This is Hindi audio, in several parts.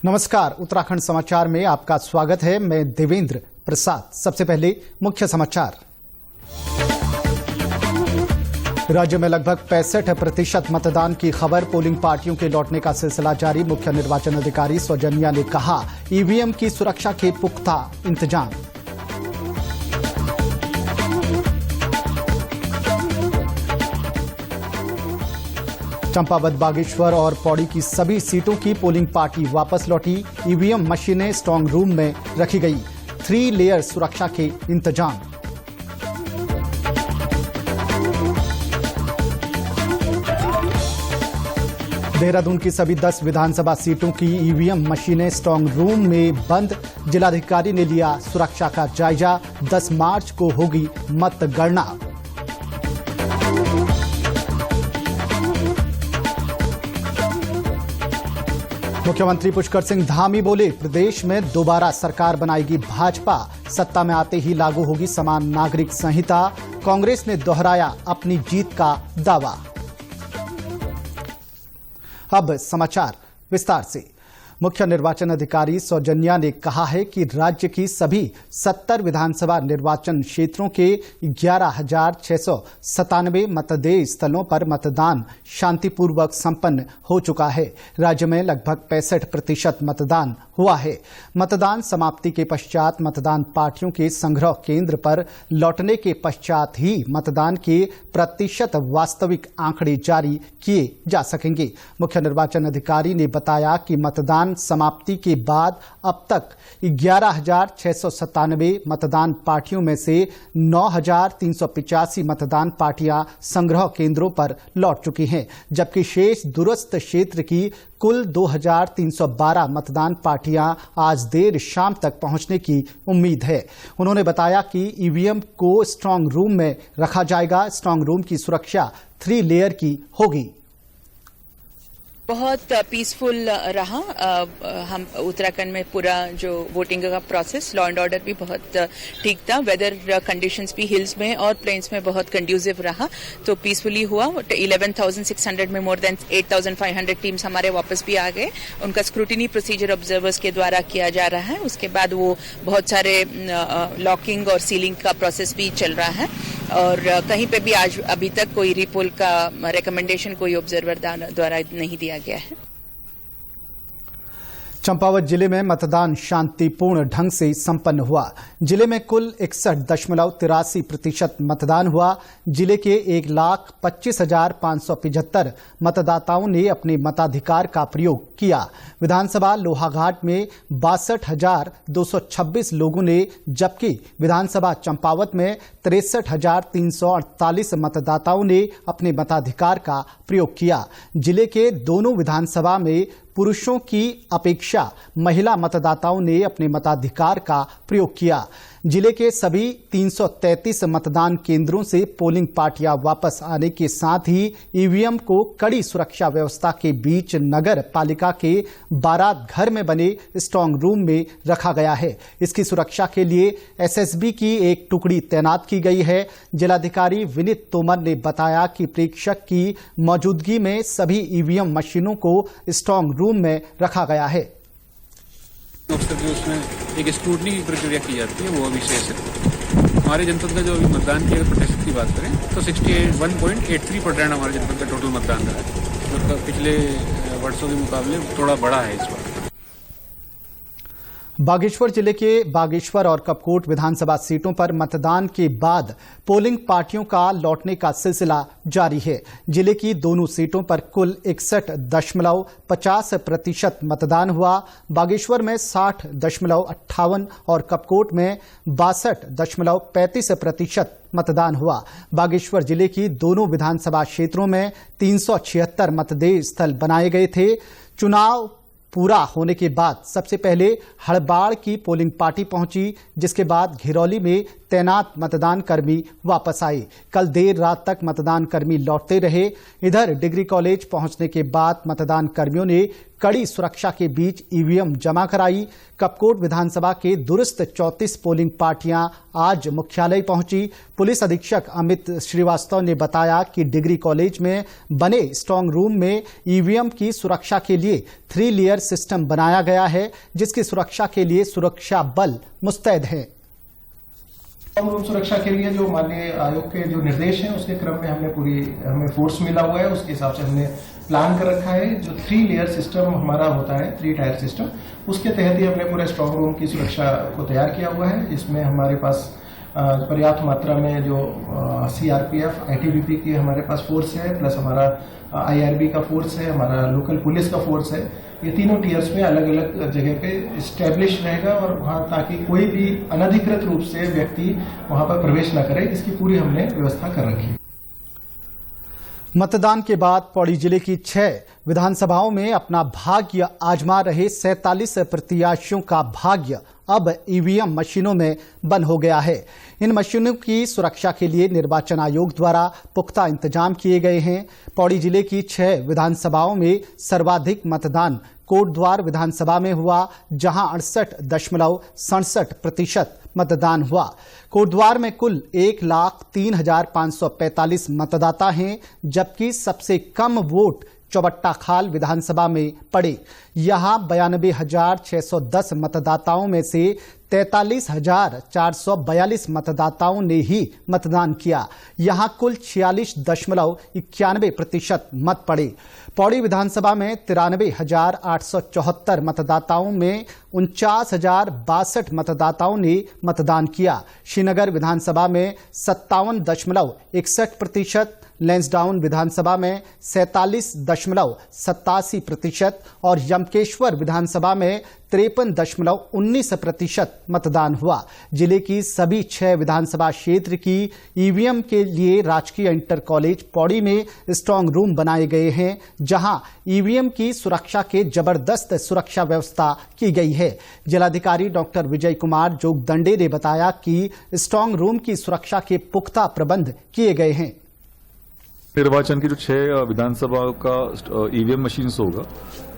नमस्कार, उत्तराखंड समाचार में आपका स्वागत है। मैं देवेंद्र प्रसाद। सबसे पहले मुख्य समाचार। राज्य में लगभग 65% मतदान की खबर। पोलिंग पार्टियों के लौटने का सिलसिला जारी। मुख्य निर्वाचन अधिकारी सौजन्या ने कहा, ईवीएम की सुरक्षा के पुख्ता इंतजाम। चंपावत, बागेश्वर और पौड़ी की सभी सीटों की पोलिंग पार्टी वापस लौटी। ईवीएम मशीनें स्ट्रांग रूम में रखी गई। 3 लेयर सुरक्षा के इंतजाम। देहरादून की सभी 10 विधानसभा सीटों की ईवीएम मशीनें स्ट्रांग रूम में बंद। जिलाधिकारी ने लिया सुरक्षा का जायजा। 10 मार्च को होगी मतगणना। मुख्यमंत्री पुष्कर सिंह धामी बोले, प्रदेश में दोबारा सरकार बनाएगी भाजपा। सत्ता में आते ही लागू होगी समान नागरिक संहिता। कांग्रेस ने दोहराया अपनी जीत का दावा। अब समाचार विस्तार से। मुख्य निर्वाचन अधिकारी सौजन्या ने कहा है कि राज्य की सभी 70 विधानसभा निर्वाचन क्षेत्रों के 11,697 मतदेय स्थलों पर मतदान शांतिपूर्वक संपन्न हो चुका है। राज्य में लगभग 65% मतदान हुआ है। मतदान समाप्ति के पश्चात मतदान पार्टियों के संग्रह केंद्र पर लौटने के पश्चात ही मतदान के प्रतिशत वास्तविक आंकड़े जारी किए जा सकेंगे। मुख्य निर्वाचन अधिकारी ने बताया कि मतदान समाप्ति के बाद अब तक 11,697 मतदान पार्टियों में से 9,385 मतदान पार्टियां संग्रह केंद्रों पर लौट चुकी हैं, जबकि शेष दूरस्थ क्षेत्र की कुल 2,312 मतदान पार्टियां आज देर शाम तक पहुंचने की उम्मीद है। उन्होंने बताया कि ईवीएम को स्ट्रांग रूम में रखा जाएगा। स्ट्रांग रूम की सुरक्षा 3 लेयर की होगी। बहुत पीसफुल रहा। हम उत्तराखंड में पूरा जो वोटिंग का प्रोसेस, लॉ एंड ऑर्डर भी बहुत ठीक था। वेदर कंडीशंस भी हिल्स में और प्लेन्स में बहुत कंड्यूसिव रहा, तो पीसफुली हुआ। 11,600 में मोर देन 8,500 टीम्स हमारे वापस भी आ गए। उनका स्क्रूटिनी प्रोसीजर ऑब्जर्वर्स के द्वारा किया जा रहा है। उसके बाद वो बहुत सारे लॉकिंग और सीलिंग का प्रोसेस भी चल रहा है और कहीं पे भी आज अभी तक कोई रिपोल का रिकमेंडेशन कोई ऑब्जर्वर द्वारा नहीं दिया गया है। चंपावत जिले में मतदान शांतिपूर्ण ढंग से संपन्न हुआ। जिले में कुल 61.83% मतदान हुआ। जिले के 1,25,575 मतदाताओं ने अपने मताधिकार का प्रयोग किया। विधानसभा लोहाघाट में 62,226 लोगों ने, जबकि विधानसभा चंपावत में 63,348 मतदाताओं ने अपने मताधिकार का प्रयोग किया। जिले के दोनों विधानसभा में पुरुषों की अपेक्षा महिला मतदाताओं ने अपने मताधिकार का प्रयोग किया। जिले के सभी 333 मतदान केंद्रों से पोलिंग पार्टियां वापस आने के साथ ही ईवीएम को कड़ी सुरक्षा व्यवस्था के बीच नगर पालिका के बारात घर में बने स्ट्रांग रूम में रखा गया है। इसकी सुरक्षा के लिए एसएसबी की एक टुकड़ी तैनात की गई है। जिलाधिकारी विनीत तोमर ने बताया कि प्रेक्षक की मौजूदगी में सभी ईवीएम मशीनों को स्ट्रांग रूम में रखा गया है। उसमें एक स्क्रूटनी की प्रक्रिया की जाती है, वो अभी शेष है। हमारे जनपद का जो अभी मतदान के प्रतिशत की बात करें तो 61.83% हमारे जनपद का टोटल मतदान रहा है, जो पिछले वर्षों के मुकाबले थोड़ा बड़ा है इस बार। बागेश्वर जिले के बागेश्वर और कपकोट विधानसभा सीटों पर मतदान के बाद पोलिंग पार्टियों का लौटने का सिलसिला जारी है। जिले की दोनों सीटों पर कुल 61.50% मतदान हुआ। बागेश्वर में 60.58 और कपकोट में 62.35% मतदान हुआ। बागेश्वर जिले की दोनों विधानसभा क्षेत्रों में 376 मतदेय स्थल बनाए गए थे। चुनाव पूरा होने के बाद सबसे पहले हड़बाड़ की पोलिंग पार्टी पहुंची, जिसके बाद घिरौली में तैनात मतदान कर्मी वापस आए। कल देर रात तक मतदान कर्मी लौटते रहे। इधर डिग्री कॉलेज पहुंचने के बाद मतदान कर्मियों ने कड़ी सुरक्षा के बीच ईवीएम जमा कराई। कपकोट विधानसभा के दुरुस्त 34 पोलिंग पार्टियां आज मुख्यालय पहुंची। पुलिस अधीक्षक अमित श्रीवास्तव ने बताया कि डिग्री कॉलेज में बने स्ट्रांग रूम में ईवीएम की सुरक्षा के लिए 3 लेयर सिस्टम बनाया गया है, जिसकी सुरक्षा के लिए सुरक्षा बल मुस्तैद है। रूम सुरक्षा के लिए जो माननीय आयोग के जो निर्देश हैं उसके क्रम में हमें फोर्स मिला हुआ है, उसके हिसाब से हमने प्लान कर रखा है। जो 3 लेयर सिस्टम हमारा होता है, 3 टायर सिस्टम, उसके तहत ही हमने पूरे स्ट्रांग रूम की सुरक्षा को तैयार किया हुआ है। इसमें हमारे पास पर्याप्त मात्रा में जो सीआरपीएफ, आईटीबीपी की हमारे पास फोर्स है, प्लस हमारा आईआरबी का फोर्स है, हमारा लोकल पुलिस का फोर्स है। ये तीनों टीयर्स में अलग अलग जगह पे स्टैब्लिश रहेगा और वहां ताकि कोई भी अनधिकृत रूप से व्यक्ति वहां पर प्रवेश न करे, इसकी पूरी हमने व्यवस्था कर रखी है। मतदान के बाद पौड़ी जिले की 6 विधानसभाओं में अपना भाग्य आजमा रहे 47 प्रत्याशियों का भाग्य अब ईवीएम मशीनों में बंद हो गया है। इन मशीनों की सुरक्षा के लिए निर्वाचन आयोग द्वारा पुख्ता इंतजाम किए गए हैं। पौड़ी जिले की 6 विधानसभाओं में सर्वाधिक मतदान कोटद्वार विधानसभा में हुआ, जहां 68.67% मतदान हुआ। कोटद्वार में कुल 1,03,545 मतदाता हैं, जबकि सबसे कम वोट चौबट्टा खाल विधानसभा में पड़े। यहां 92,610 मतदाताओं में से 43,442 मतदाताओं ने ही मतदान किया। यहां कुल 46.91% मत पड़े। पौड़ी विधानसभा में 93,874 मतदाताओं में 49,062 मतदाताओं ने मतदान किया। श्रीनगर विधानसभा में 57.61%, लैंसडाउन विधानसभा में 47.87% और यमकेश्वर विधानसभा में 53.19% मतदान हुआ। जिले की सभी 6 विधानसभा क्षेत्र की ईवीएम के लिए राजकीय इंटर कॉलेज पौड़ी में स्ट्रांग रूम बनाए गए हैं, जहां ईवीएम की सुरक्षा के जबरदस्त सुरक्षा व्यवस्था की गई है। जिलाधिकारी डॉक्टर विजय कुमार जोगदंडे ने बताया कि स्ट्रांग रूम की सुरक्षा के पुख्ता प्रबंध किए गए हैं। निर्वाचन की जो 6 विधानसभा का ईवीएम मशीन्स होगा,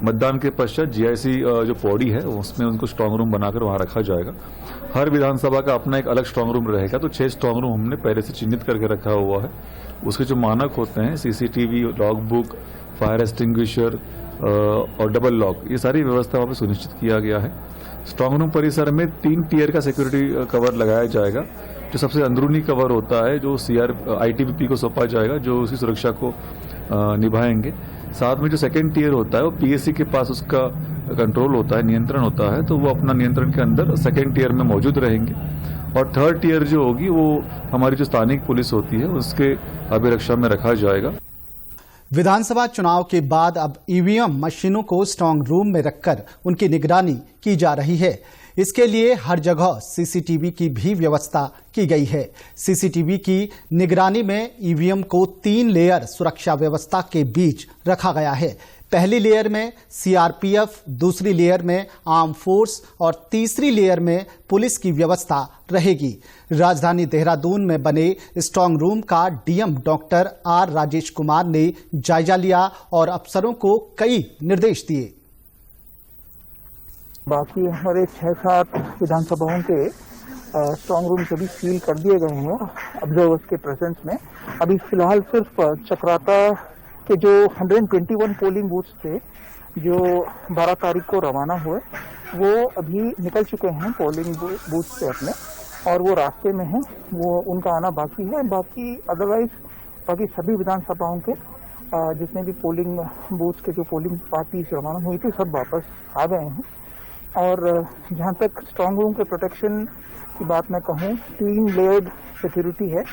मतदान के पश्चात जीआईसी जो पौड़ी है उसमें उनको स्ट्रांग रूम बनाकर वहां रखा जाएगा। हर विधानसभा का अपना एक अलग स्ट्रांग रूम रहेगा, तो 6 स्ट्रांग रूम हमने पहले से चिन्हित करके रखा हुआ है। उसके जो मानक होते हैं, CCTV, log book, fire extinguisher और डबल लॉक, ये सारी व्यवस्था वहां पर सुनिश्चित किया गया है। स्ट्रांग रूम परिसर में 3 टियर का सिक्योरिटी कवर लगाया जाएगा। जो सबसे अंदरूनी कवर होता है, जो आईटीबीपी को सौंपा जाएगा, जो उसकी सुरक्षा को निभाएंगे। साथ में जो सेकेंड टियर होता है, वो पीएससी के पास उसका कंट्रोल होता है, नियंत्रण होता है, तो वो अपना नियंत्रण के अंदर सेकेंड टियर में मौजूद रहेंगे। और थर्ड टियर जो होगी वो हमारी जो स्थानिक पुलिस होती है उसके अभिरक्षा में रखा जाएगा। विधानसभा चुनाव के बाद अब ईवीएम मशीनों को स्ट्रांग रूम में रखकर उनकी निगरानी की जा रही है। इसके लिए हर जगह सीसीटीवी की भी व्यवस्था की गई है। सीसीटीवी की निगरानी में ईवीएम को 3 लेयर सुरक्षा व्यवस्था के बीच रखा गया है। पहली लेयर में सीआरपीएफ, दूसरी लेयर में आर्म फोर्स और तीसरी लेयर में पुलिस की व्यवस्था रहेगी। राजधानी देहरादून में बने स्ट्रांग रूम का DM doctor R Rajesh Kumar ने जायजा लिया और अफसरों को कई निर्देश दिए। बाकी हमारे 6-7 विधानसभाओं के स्ट्रांग रूम सभी सील कर दिए गए हैं ऑब्जर्वर्स के प्रेजेंस में। अभी फिलहाल सिर्फ चक्राता के जो 121 पोलिंग बूथ्स थे जो 12 तारीख को रवाना हुए, वो अभी निकल चुके हैं पोलिंग बूथ से अपने, और वो रास्ते में हैं, वो उनका आना बाकी है। बाकी अदरवाइज बाकी सभी विधानसभाओं के जितने भी पोलिंग बूथ के जो पोलिंग पार्टीज रवाना हुई थी सब वापस आ गए हैं। और जहां तक स्ट्रांग रूम के प्रोटेक्शन की बात मैं कहूं, 3 लेयर्ड सिक्योरिटी है।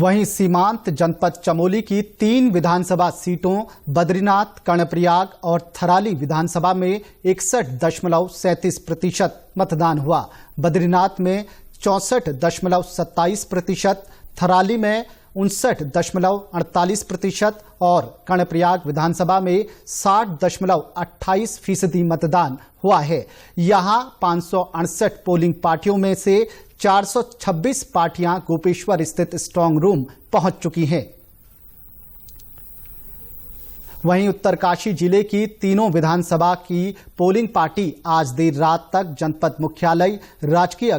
वहीं सीमांत जनपद चमोली की 3 विधानसभा सीटों बद्रीनाथ, कर्णप्रयाग और थराली विधानसभा में 61.37% मतदान हुआ। बद्रीनाथ में 64.27%, थराली में 59.48% और कर्णप्रयाग विधानसभा में 60.28% मतदान हुआ है। यहां 568 पोलिंग पार्टियों में से 426 पार्टियां गोपेश्वर स्थित स्ट्रांग रूम पहुंच चुकी हैं। वहीं उत्तरकाशी जिले की तीनों विधानसभा की पोलिंग पार्टी आज देर रात तक जनपद मुख्यालय राजकीय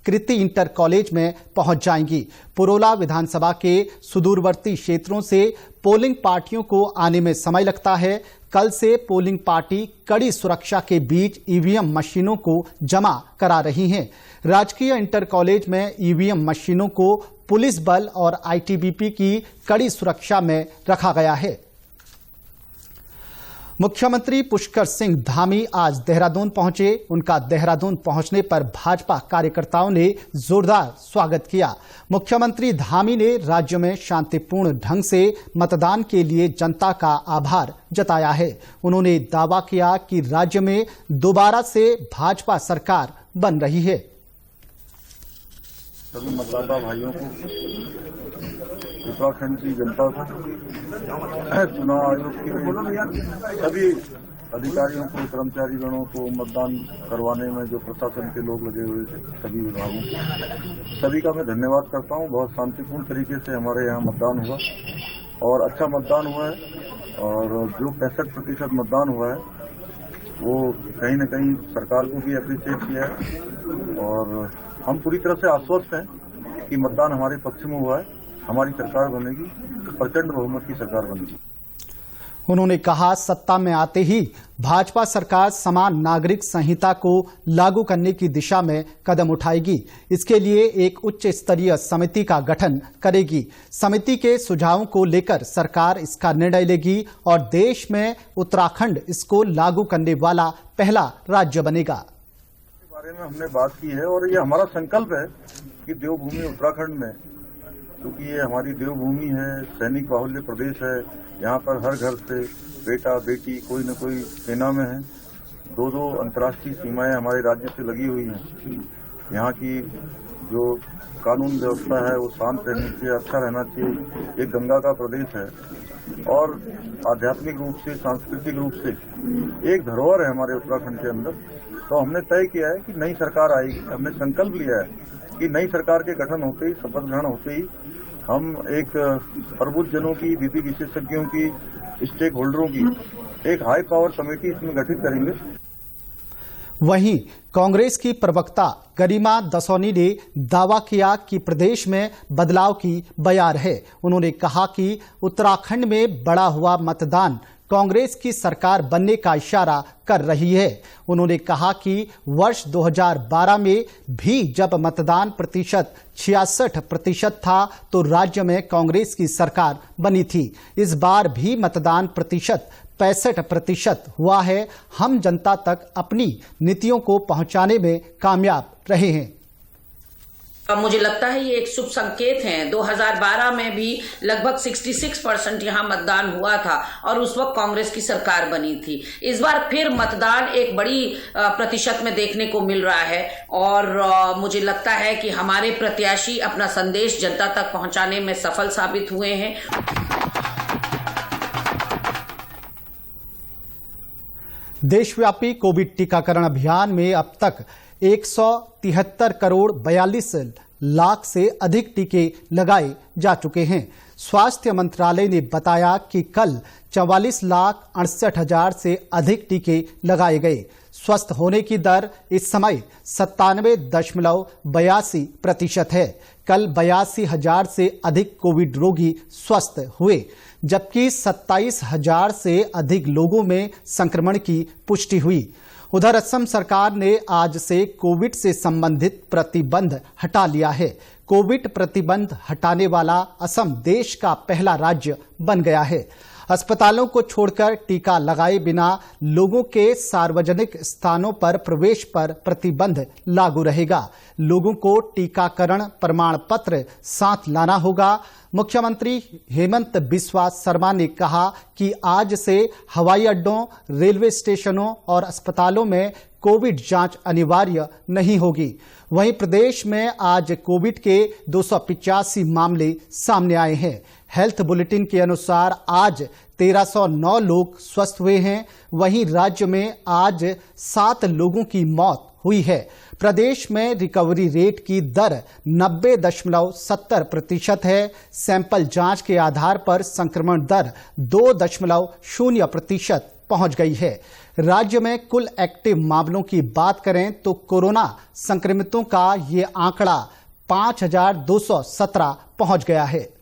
कृति इंटर कॉलेज में पहुंच जाएंगी। पुरोला विधानसभा के सुदूरवर्ती क्षेत्रों से पोलिंग पार्टियों को आने में समय लगता है। कल से पोलिंग पार्टी कड़ी सुरक्षा के बीच ईवीएम मशीनों को जमा करा रही हैं। राजकीय इंटर कॉलेज में ईवीएम मशीनों को पुलिस बल और आईटीबीपी की कड़ी सुरक्षा में रखा गया है। मुख्यमंत्री पुष्कर सिंह धामी आज देहरादून पहुंचे। उनका देहरादून पहुंचने पर भाजपा कार्यकर्ताओं ने जोरदार स्वागत किया। मुख्यमंत्री धामी ने राज्य में शांतिपूर्ण ढंग से मतदान के लिए जनता का आभार जताया है। उन्होंने दावा किया कि राज्य में दोबारा से भाजपा सरकार बन रही है। सभी मतदाता भाइयों को, उत्तराखंड की जनता को, चुनाव आयोग के सभी अधिकारियों को, कर्मचारी गणों को मतदान करवाने में जो प्रशासन के लोग लगे हुए थे, सभी विभागों को, सभी का मैं धन्यवाद करता हूं। बहुत शांतिपूर्ण तरीके से हमारे यहाँ मतदान हुआ और अच्छा मतदान हुआ है। और जो 65% मतदान हुआ है वो कहीं न कहीं सरकार को भी अप्रिशिएट किया है और हम पूरी तरह से आश्वस्त हैं कि मतदान हमारे पक्ष में हुआ है। हमारी सरकार बनेगी, प्रचंड बहुमत की सरकार बनेगी। उन्होंने कहा, सत्ता में आते ही भाजपा सरकार समान नागरिक संहिता को लागू करने की दिशा में कदम उठाएगी। इसके लिए एक उच्च स्तरीय समिति का गठन करेगी। समिति के सुझावों को लेकर सरकार इसका निर्णय लेगी और देश में उत्तराखंड इसको लागू करने वाला पहला राज्य बनेगा। इस बारे में हमने बात की है और ये हमारा संकल्प है कि देवभूमि उत्तराखंड में, क्योंकि ये हमारी देवभूमि है, सैनिक बाहुल्य प्रदेश है, यहाँ पर हर घर से बेटा बेटी कोई न कोई सेना में है। 2 अंतर्राष्ट्रीय सीमाएं हमारे राज्य से लगी हुई हैं। यहाँ की जो कानून व्यवस्था है वो शांत रहनी चाहिए, अच्छा रहना चाहिए। ये गंगा का प्रदेश है और आध्यात्मिक रूप से, सांस्कृतिक रूप से एक धरोहर है हमारे उत्तराखंड के अंदर। तो हमने तय किया है कि नई सरकार आएगी। हमने संकल्प लिया है कि नई सरकार के गठन होते ही, शपथ ग्रहण होते ही हम एक प्रबुद्धजनों की, विधि विशेषज्ञों की, स्टेक होल्डरों की एक हाई पावर कमेटी इसमें गठित करेंगे। वहीं कांग्रेस की प्रवक्ता गरिमा दसौनी ने दावा किया कि प्रदेश में बदलाव की बयार है। उन्होंने कहा कि उत्तराखंड में बढ़ा हुआ मतदान कांग्रेस की सरकार बनने का इशारा कर रही है। उन्होंने कहा कि वर्ष 2012 में भी जब मतदान प्रतिशत 66% था तो राज्य में कांग्रेस की सरकार बनी थी। इस बार भी मतदान प्रतिशत 65% हुआ है। हम जनता तक अपनी नीतियों को पहुंचाने में कामयाब रहे हैं। मुझे लगता है ये एक शुभ संकेत है। 2012 में भी लगभग 66% यहाँ मतदान हुआ था और उस वक्त कांग्रेस की सरकार बनी थी। इस बार फिर मतदान एक बड़ी प्रतिशत में देखने को मिल रहा है और मुझे लगता है कि हमारे प्रत्याशी अपना संदेश जनता तक पहुंचाने में सफल साबित हुए हैं। देशव्यापी कोविड टीकाकरण अभियान में अब तक 173 करोड़ 42 लाख से अधिक टीके लगाए जा चुके हैं। स्वास्थ्य मंत्रालय ने बताया कि कल 44,68,000 से अधिक टीके लगाए गए। स्वस्थ होने की दर इस समय 97.82% है। कल 82,000 से अधिक कोविड रोगी स्वस्थ हुए, जबकि 27,000 से अधिक लोगों में संक्रमण की पुष्टि हुई। उधर असम सरकार ने आज से कोविड से संबंधित प्रतिबंध हटा लिया है। कोविड प्रतिबंध हटाने वाला असम देश का पहला राज्य बन गया है। अस्पतालों को छोड़कर टीका लगाए बिना लोगों के सार्वजनिक स्थानों पर प्रवेश पर प्रतिबंध लागू रहेगा। लोगों को टीकाकरण प्रमाण पत्र साथ लाना होगा। मुख्यमंत्री हेमंत बिस्वा शर्मा ने कहा कि आज से हवाई अड्डों, रेलवे स्टेशनों और अस्पतालों में कोविड जांच अनिवार्य नहीं होगी। वहीं प्रदेश में आज कोविड के 285 मामले सामने आए हैं। हेल्थ बुलेटिन के अनुसार आज 1309 लोग स्वस्थ हुए हैं। वहीं राज्य में आज 7 लोगों की मौत हुई है। प्रदेश में रिकवरी रेट की दर 90.70% है। सैंपल जांच के आधार पर संक्रमण दर 2.0% पहुंच गई है। राज्य में कुल एक्टिव मामलों की बात करें तो कोरोना संक्रमितों का ये आंकड़ा 5217 पहुंच गया है।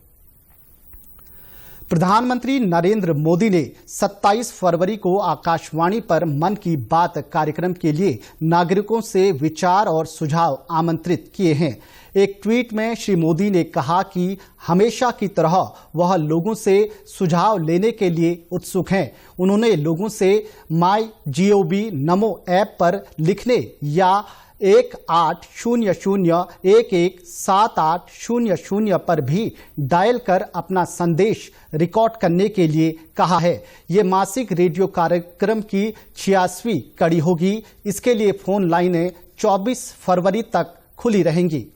प्रधानमंत्री नरेंद्र मोदी ने 27 फरवरी को आकाशवाणी पर मन की बात कार्यक्रम के लिए नागरिकों से विचार और सुझाव आमंत्रित किए हैं। एक ट्वीट में श्री मोदी ने कहा कि हमेशा की तरह वह लोगों से सुझाव लेने के लिए उत्सुक हैं। उन्होंने लोगों से MyGov नमो ऐप पर लिखने या 1800117800 पर भी डायल कर अपना संदेश रिकॉर्ड करने के लिए कहा है। ये मासिक रेडियो कार्यक्रम की 86वीं कड़ी होगी। इसके लिए फोन लाइनें 24 फरवरी तक खुली रहेंगी।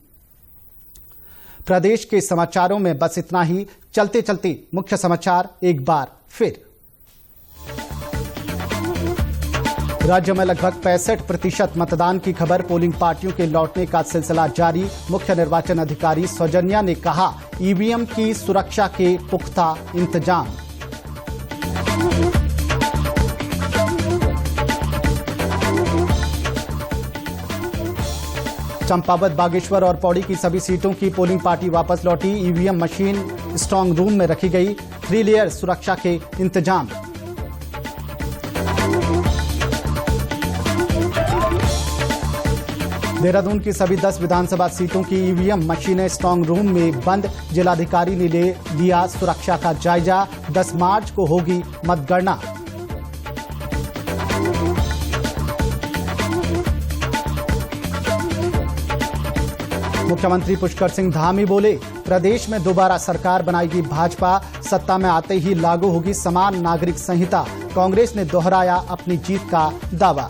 प्रदेश के समाचारों में बस इतना ही। चलते चलते मुख्य समाचार एक बार फिर। राज्य में लगभग 65% मतदान की खबर। पोलिंग पार्टियों के लौटने का सिलसिला जारी। मुख्य निर्वाचन अधिकारी सौजन्या ने कहा, ईवीएम की सुरक्षा के पुख्ता इंतजाम। चंपावत, बागेश्वर और पौड़ी की सभी सीटों की पोलिंग पार्टी वापस लौटी। ईवीएम मशीन स्ट्रांग रूम में रखी गई। 3 लेयर सुरक्षा के इंतजाम। देहरादून की सभी 10 विधानसभा सीटों की ईवीएम मशीनें स्ट्रांग रूम में बंद। जिलाधिकारी ने ले लिया सुरक्षा का जायजा। 10 मार्च को होगी मतगणना। मुख्यमंत्री पुष्कर सिंह धामी बोले, प्रदेश में दोबारा सरकार बनाएगी भाजपा। सत्ता में आते ही लागू होगी समान नागरिक संहिता। कांग्रेस ने दोहराया अपनी जीत का दावा।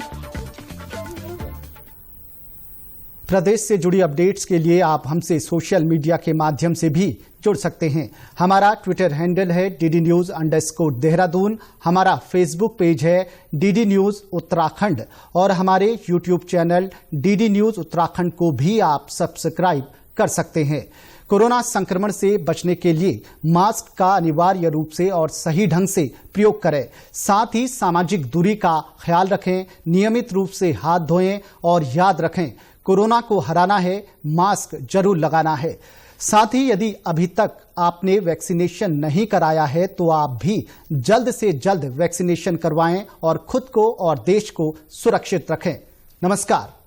प्रदेश से जुड़ी अपडेट्स के लिए आप हमसे सोशल मीडिया के माध्यम से भी जुड़ सकते हैं। हमारा ट्विटर हैंडल है DD_News_देहरादून। हमारा फेसबुक पेज है DD News उत्तराखंड और हमारे YouTube channel DD News Uttarakhand को भी आप सब्सक्राइब कर सकते हैं। कोरोना संक्रमण से बचने के लिए मास्क का अनिवार्य रूप से और सही ढंग से प्रयोग करें। साथ ही सामाजिक दूरी का ख्याल रखें। नियमित रूप से हाथ धोएं और याद रखें, कोरोना को हराना है, मास्क जरूर लगाना है। साथ ही यदि अभी तक आपने वैक्सीनेशन नहीं कराया है तो आप भी जल्द से जल्द वैक्सीनेशन करवाएं और खुद को और देश को सुरक्षित रखें। नमस्कार।